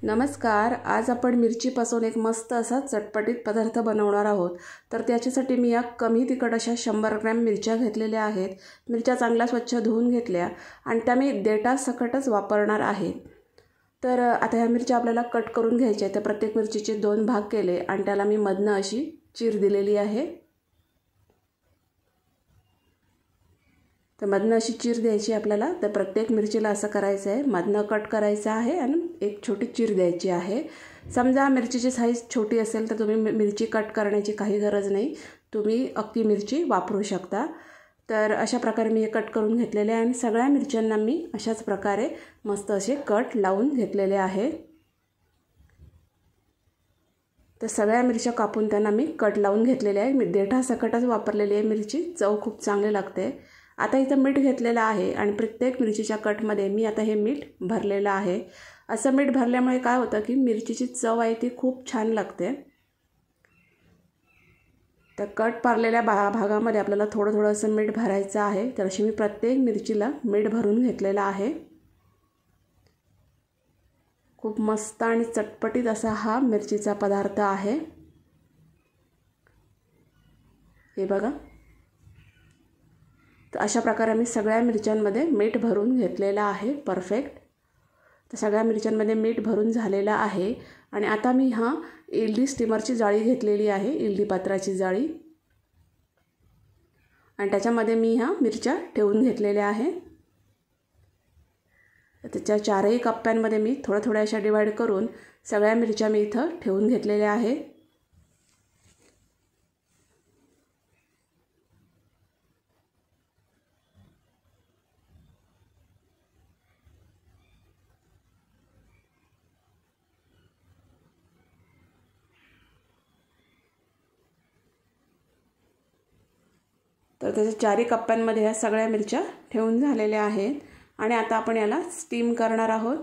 नमस्कार. आज आपण मिरचीपासून एक मस्त असा चटपटीत पदार्थ बनवणार आहोत. तर त्याच्यासाठी मी या कमी तिखट अशा 100 ग्रॅम मिरच्या घेतलेल्या आहेत. मिरच्या चांगल्या स्वच्छ धुवून घेतल्या आणि त्या मी देठासकटच वापरणार आहे. तर आता ह्या मिरच्या आपल्याला कट करून घ्यायच्या आहेत. तर प्रत्येक मिरचीचे 2 भाग केले आणि त्याला मी मधनं अशी चीर दिलेली आहे. तर मधनं अशी चीर द्यायची आपल्याला. तर प्रत्येक मिरचीला असं करायचं आहे, मधनं कट करायचं आहे आणि एक छोटी चीर द्यायची आहे. समजा मिरचीची साईज छोटी असेल तर तुम्ही मिरची कट करण्याची काही गरज नाही, तुम्ही अख्खी मिरची वापरू शकता. तर अशा प्रकारे मी हे कट करून घेतलेले आहे आणि सगळ्या मिरच्यांना मी अशाच प्रकारे मस्त असे कट लावून घेतलेले आहे. तर सगळ्या मिरच्या कापून त्यांना मी कट लावून घेतलेले आहे. मी देठासकटच वापरलेली आहे मिरची, चव खूप चांगली लागते. आता इथं मीठ घेतलेलं आहे आणि प्रत्येक मिरचीच्या कटमध्ये मी आता हे मीठ भरलेलं आहे. असं मीठ भरल्यामुळे काय होतं की मिरचीची चव आहे ती खूप छान लागते. तर कट पारलेल्या भागामध्ये आपल्याला थोडं थोडं असं मीठ भरायचं आहे. तर अशी मी प्रत्येक मिरचीला मीठ भरून घेतलेलं आहे. खूप मस्त आणि चटपटीत असा हा मिरचीचा पदार्थ आहे. हे बघा, तर अशा प्रकारे मी सगळ्या मिरच्यांमध्ये मीठ भरून घेतलेलं आहे परफेक्ट. तर सगळ्या मिरच्यांमध्ये मीठ भरून झालेलं आहे आणि आता मी इडली स्टीमरची जाळी घेतलेली आहे, इडली पात्राची जाळी, आणि त्याच्यामध्ये मी मिरच्या ठेवून घेतलेल्या आहे. त्याच्या 4ही कप्प्यांमध्ये मी थोड्या थोड्या अशा डिवाइड करून सगळ्या मिरच्या मी इथं ठेवून घेतलेल्या आहे. तर त्याच्या 4ही कप्प्यांमध्ये ह्या सगळ्या मिरच्या ठेवून झालेल्या आहेत आणि आता आपण याला स्टीम करणार आहोत.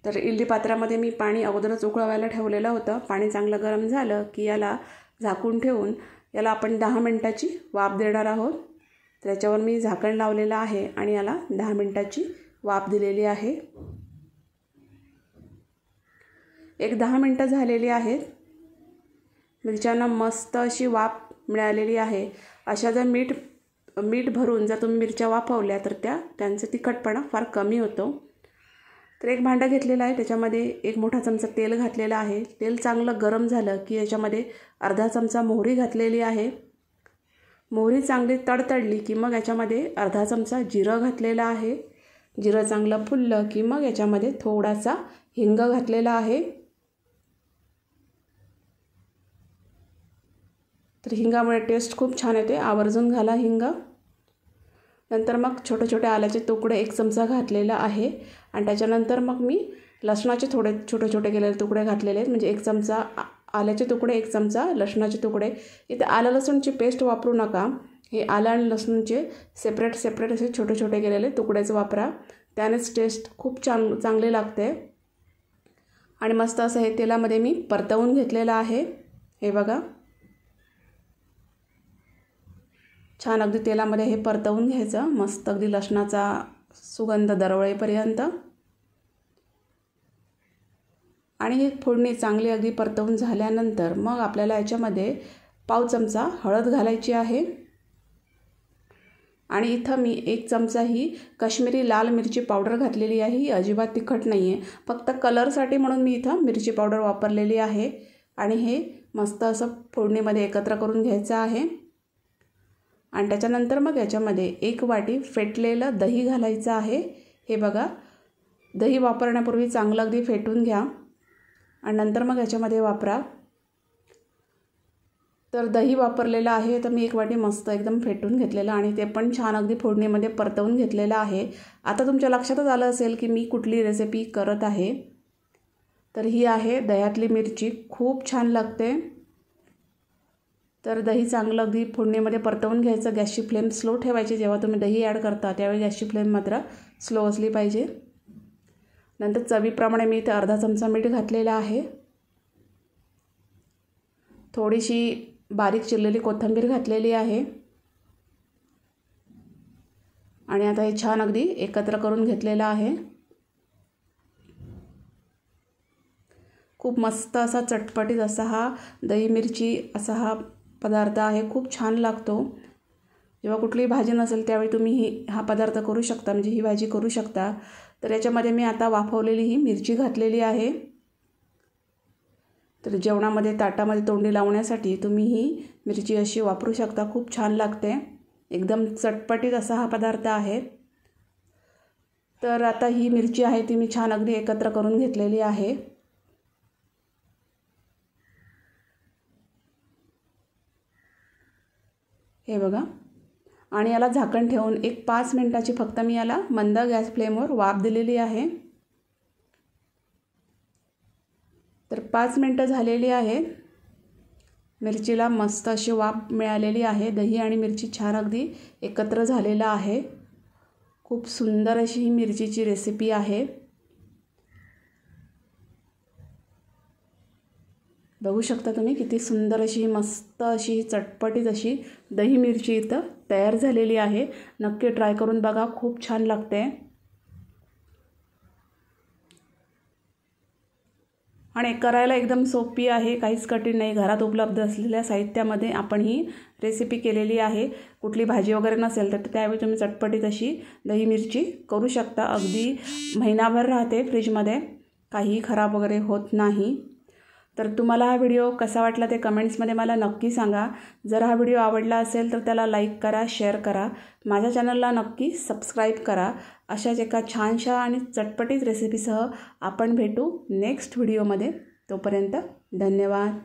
तर इडली पात्रामध्ये मी पाणी अगोदरच उकळवायला ठेवलेलं होतं. पाणी चांगलं गरम झालं की याला झाकून ठेवून याला आपण 10 मिनिटाची वाफ देणार आहोत. त्याच्यावर मी झाकण लावलेलं आहे आणि याला 10 मिनिटाची वाफ दिलेली आहे. एक 10 मिनिटं झालेली आहेत. मिरच्यांना मस्त अशी वाफ मिळालेली आहे. अशा जर मीठ भरून जर तुम्ही मिरच्या वाफवल्या तर त्यांचा तिखटपणा फार कमी होतो. तर एक भांडं घेतलेलं आहे, त्याच्यामध्ये 1 मोठा चमचा तेल घातलेलं आहे. तेल चांगलं गरम झालं की याच्यामध्ये अर्धा चमचा मोहरी घातलेली आहे. मोहरी चांगली तडतडली की मग याच्यामध्ये अर्धा चमचा जिरं घातलेलं आहे. जिरं चांगलं फुललं की मग याच्यामध्ये थोडासा हिंग घातलेला आहे. तर हिंगामुळे टेस्ट खूप छान येते, आवर्जून घाला हिंग. नंतर मग छोटे छोटे आल्याचे तुकडे 1 चमचा घातलेला आहे आणि त्याच्यानंतर मग मी लसणाचे थोडे छोटे छोटे केलेले तुकडे घातलेले आहेत. म्हणजे 1 चमचा आल्याचे तुकडे, 1 चमचा लसणाचे तुकडे. इथे आलं लसूणची पेस्ट वापरू नका, हे आलं आणि लसूणचे सेपरेट असे छोटे छोटे केलेले तुकडेच वापरा, त्यानेच टेस्ट खूप चांगले लागते. आणि मस्त असं हे तेलामध्ये मी परतवून घेतलेलं आहे. हे बघा, छान अगदी तेलामध्ये हे परतवून घ्यायचं, मस्त अगदी लसणाचा सुगंध दरवळेपर्यंत. आणि ही फोडणी चांगली अगदी परतवून झाल्यानंतर मग आपल्याला याच्यामध्ये पाव चमचा हळद घालायची आहे. आणि इथं मी 1 चमचा ही काश्मीरी लाल मिरची पावडर घातलेली आहे. ही अजिबात तिखट नाही आहे, फक्त कलरसाठी म्हणून मी इथं मिरची पावडर वापरलेली आहे. आणि हे मस्त असं फोडणीमध्ये एकत्र करून घ्यायचं आहे. आणि त्याच्यानंतर मग याच्यामध्ये 1 वाटी फेटलेलं दही घालायचं आहे. हे बघा, दही वापरण्यापूर्वी चांगलं अगदी फेटून घ्या आणि नंतर मग याच्यामध्ये वापरा. तर दही वापरलेलं आहे, तर मी 1 वाटी मस्त एकदम फेटून घेतलेलं आणि ते पण छान अगदी फोडणीमध्ये परतवून घेतलेलं आहे. आता तुमच्या लक्षातच आलं असेल की मी कुठली रेसिपी करत आहे. तर ही आहे दह्यातली मिरची, खूप छान लागते. तर दही चांगलं अगदी फोडणीमध्ये परतवून घ्यायचं. गॅसची फ्लेम स्लो ठेवायची. जेव्हा तुम्ही दही ॲड करता त्यावेळी गॅसची फ्लेम मात्र स्लो असली पाहिजे. नंतर चवीप्रमाणे मी इथे अर्धा चमचा मीठ घातलेलं आहे. थोडीशी बारीक चिरलेली कोथिंबीर घातलेली आहे. आणि आता हे छान अगदी एकत्र करून घेतलेलं आहे. खूप मस्त असा चटपटीत असा हा दही मिरची असा हा पदार्थ आहे, खूप छान लागतो. जेव्हा कुठलीही भाजी नसेल त्यावेळी तुम्ही हा पदार्थ करू शकता, म्हणजे ही भाजी करू शकता. तर याच्यामध्ये मी आता वाफवलेली ही मिरची घातलेली आहे. तर जेवणामध्ये ताटामध्ये तोंडी लावण्यासाठी तुम्ही ही मिरची अशी वापरू शकता, खूप छान लागते. एकदम चटपटीत असा हा पदार्थ आहे. तर आता ही मिरची आहे ती मी छान अगदी एकत्र करून घेतलेली आहे. हे बघा, आणि याला झाकण ठेवून एक 5 मिनिटाची फक्त मी याला मंद गॅस फ्लेमवर वाफ दिलेली आहे. तर 5 मिनटं झालेली आहेत. मिरचीला मस्त अशी वाफ मिळालेली आहे. दही आणि मिरची छान अगदी एकत्र झालेला आहे. खूप सुंदर अशी ही मिरचीची रेसिपी आहे. बघू शकता तुम्ही किती सुंदर अशी मस्त अशी चटपटीत अशी दही मिरची इथं तयार झालेली आहे. नक्की ट्राय करून बघा, खूप छान लागते. आणि करायला एकदम सोपी आहे, काहीच कठीण नाही. घरात उपलब्ध असलेल्या साहित्यामध्ये आपण ही रेसिपी केलेली आहे. कुठली भाजी वगैरे नसेल तर त्यावेळी तुम्ही चटपटीत अशी दही मिरची करू शकता. अगदी महिनाभर राहते फ्रीजमध्ये, काहीही खराब वगैरे होत नाही. तर तुम्हाला हा व्हिडिओ कसा वाटला ते कमेंट्समध्ये मला नक्की सांगा. जर हा व्हिडिओ आवडला असेल तर त्याला लाईक करा, शेअर करा. माझ्या चॅनलला नक्की सबस्क्राईब करा. अशाच एका छानशा आणि चटपटीत रेसिपीसह आपण भेटू नेक्स्ट व्हिडिओमध्ये. तोपर्यंत धन्यवाद.